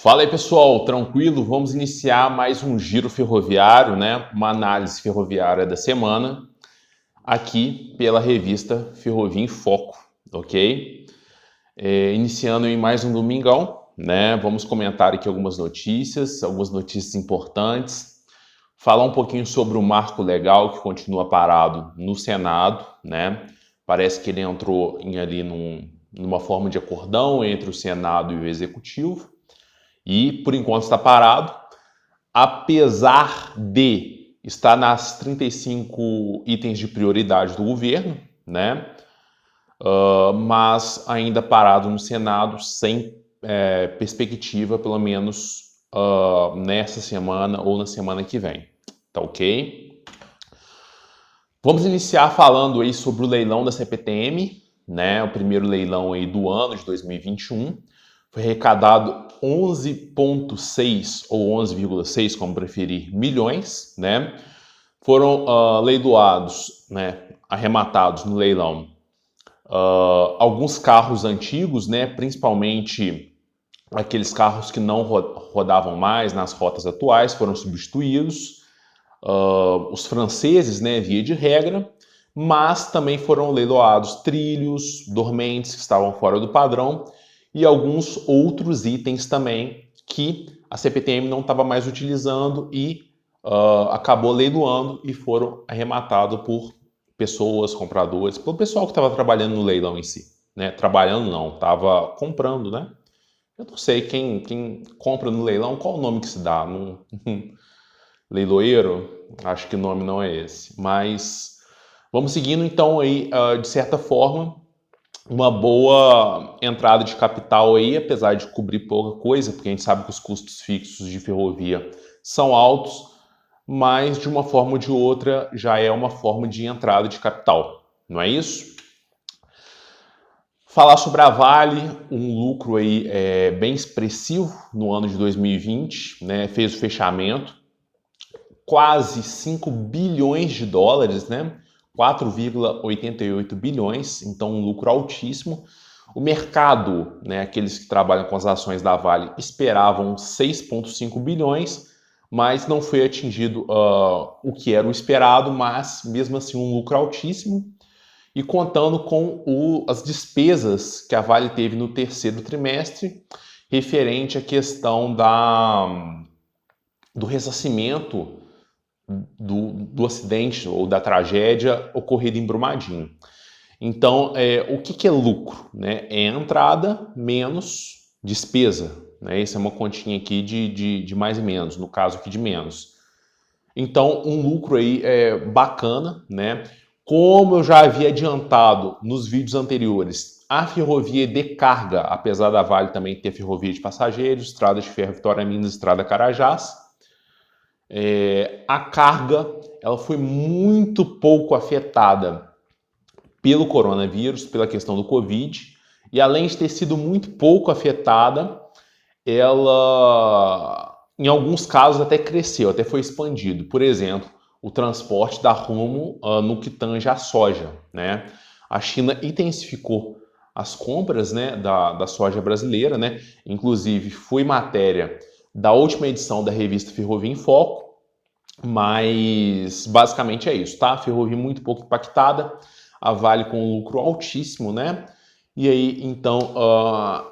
Fala aí, pessoal, tranquilo? Vamos iniciar mais um giro ferroviário, né? Uma análise ferroviária da semana, aqui pela revista Ferrovia em Foco, ok? Iniciando em mais um domingão, né? Vamos comentar aqui algumas notícias importantes, falar um pouquinho sobre o marco legal que continua parado no Senado, né? Parece que ele entrou ali numa forma de acordão entre o Senado e o Executivo. E, por enquanto, está parado, apesar de estar nas 35 itens de prioridade do governo, né? Mas ainda parado no Senado, sem perspectiva, pelo menos nessa semana ou na semana que vem. Tá ok? Vamos iniciar falando aí sobre o leilão da CPTM, né? O primeiro leilão aí do ano de 2021. Foi arrecadado 11,6 ou 11,6, como preferir, milhões, né? Foram leiloados, né, arrematados no leilão, alguns carros antigos, né, principalmente aqueles carros que não rodavam mais nas rotas atuais, foram substituídos. Os franceses, né, via de regra, mas também foram leiloados trilhos, dormentes que estavam fora do padrão, e alguns outros itens também que a CPTM não estava mais utilizando e acabou leiloando e foram arrematados por pessoas, compradores, pelo pessoal que estava trabalhando no leilão em si. Né? Trabalhando não, estava comprando, né? Eu não sei quem compra no leilão, qual o nome que se dá? Leiloeiro? Acho que o nome não é esse. Mas vamos seguindo então aí, de certa forma, uma boa entrada de capital aí, apesar de cobrir pouca coisa, porque a gente sabe que os custos fixos de ferrovia são altos, mas de uma forma ou de outra já é uma forma de entrada de capital, não é isso? Falar sobre a Vale, um lucro aí bem expressivo no ano de 2020, né? Fez o fechamento, quase 5 bilhões de dólares, né? 4,88 bilhões, então um lucro altíssimo. O mercado, né, aqueles que trabalham com as ações da Vale, esperavam 6,5 bilhões, mas não foi atingido o que era o esperado, mas mesmo assim um lucro altíssimo. E contando com as despesas que a Vale teve no terceiro trimestre, referente à questão do ressarcimento do acidente ou da tragédia ocorrida em Brumadinho. Então, o que é lucro? Né? É entrada menos despesa. Né? Essa é uma continha aqui de mais e menos, no caso aqui de menos. Então, um lucro aí bacana, né? Como eu já havia adiantado nos vídeos anteriores, a ferrovia de carga, apesar da Vale também ter ferrovia de passageiros, Estrada de Ferro Vitória Minas, Estrada Carajás, a carga ela foi muito pouco afetada pelo coronavírus, pela questão do Covid, e além de ter sido muito pouco afetada, ela, em alguns casos, até cresceu, até foi expandido. Por exemplo, o transporte da Rumo no que tange a soja. Né? A China intensificou as compras, né, da soja brasileira, né? Inclusive, foi matéria da última edição da revista Ferrovia em Foco, mas basicamente é isso, tá? Ferrovia muito pouco impactada, a Vale com um lucro altíssimo, né? E aí, então,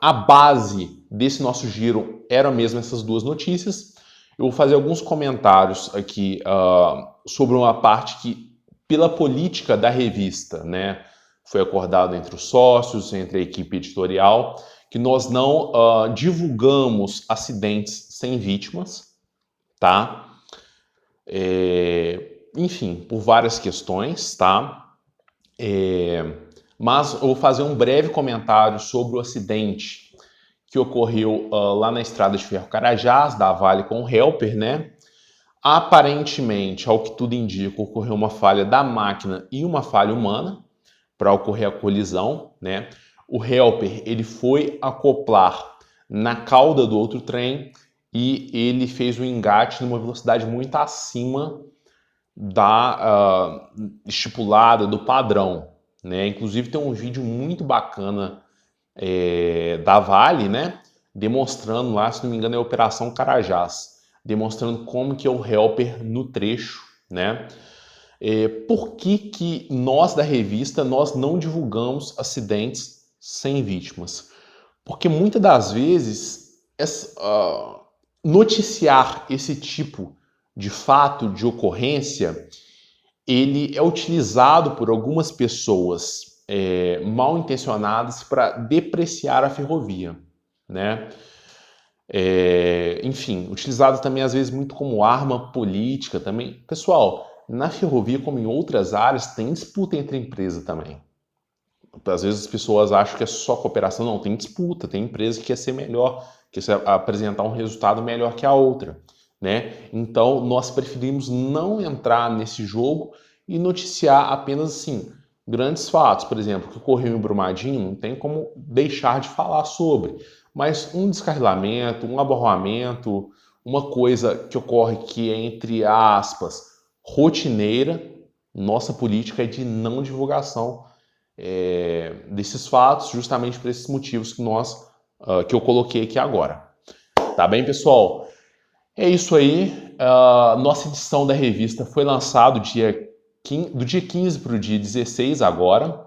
a base desse nosso giro era mesmo essas duas notícias. Eu vou fazer alguns comentários aqui sobre uma parte que, pela política da revista, né, foi acordado entre os sócios, entre a equipe editorial, que nós não divulgamos acidentes sem vítimas, tá? Enfim, por várias questões, tá? Mas eu vou fazer um breve comentário sobre o acidente que ocorreu lá na Estrada de Ferro Carajás, da Vale com o Helper, né? Aparentemente, ao que tudo indica, ocorreu uma falha da máquina e uma falha humana para ocorrer a colisão, né? O Helper, ele foi acoplar na cauda do outro trem e ele fez o engate numa velocidade muito acima da estipulada, do padrão. Né? Inclusive tem um vídeo muito bacana da Vale, né? demonstrando lá, se não me engano, é a Operação Carajás, demonstrando como que é o helper no trecho, né? Por que nós da revista nós não divulgamos acidentes sem vítimas? Porque muitas das vezes noticiar esse tipo de fato, de ocorrência, ele é utilizado por algumas pessoas mal intencionadas para depreciar a ferrovia, né? Enfim, utilizado também às vezes muito como arma política também. Pessoal, na ferrovia, como em outras áreas, tem disputa entre empresas também. Às vezes as pessoas acham que é só cooperação, não, tem disputa, tem empresa que quer ser melhor, quer apresentar um resultado melhor que a outra, né? Então nós preferimos não entrar nesse jogo e noticiar apenas assim grandes fatos, por exemplo, que ocorreu em Brumadinho, não tem como deixar de falar sobre, mas um descarrilamento, um abarroamento, uma coisa que ocorre que é, entre aspas, rotineira, nossa política é de não divulgação desses fatos, justamente por esses motivos que eu coloquei aqui agora. Tá bem, pessoal? É isso aí. Nossa edição da revista foi lançada do dia 15 para o dia 16 agora.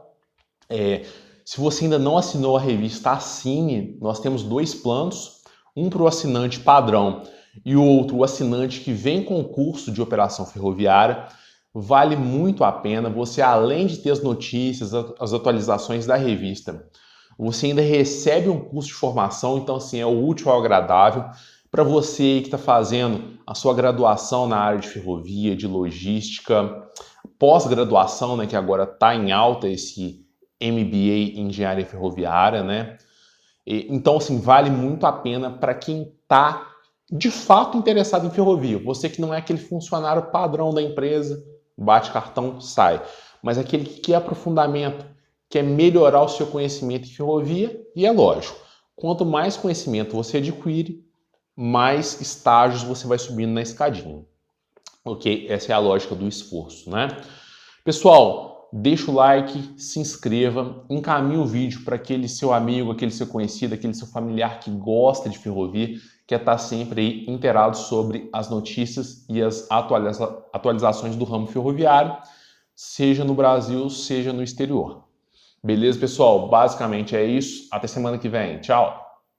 Se você ainda não assinou a revista, assine. Nós temos 2 planos, um para o assinante padrão e o outro o assinante que vem com o curso de operação ferroviária. Vale muito a pena. Você, além de ter as notícias, as atualizações da revista, você ainda recebe um curso de formação, então assim, é útil ao agradável para você que está fazendo a sua graduação na área de ferrovia, de logística, pós-graduação, né, que agora está em alta esse MBA em engenharia ferroviária, né? Então, assim, vale muito a pena para quem está de fato interessado em ferrovia. Você que não é aquele funcionário padrão da empresa, bate cartão, sai. Mas aquele que quer aprofundamento, quer melhorar o seu conhecimento em ferrovia, e é lógico, quanto mais conhecimento você adquire, mais estágios você vai subindo na escadinha. Ok? Essa é a lógica do esforço, né? Pessoal, deixa o like, se inscreva, encaminhe o vídeo para aquele seu amigo, aquele seu conhecido, aquele seu familiar que gosta de ferrovia, quer estar sempre aí inteirado sobre as notícias e as atualizações do ramo ferroviário, seja no Brasil, seja no exterior. Beleza, pessoal? Basicamente é isso. Até semana que vem. Tchau!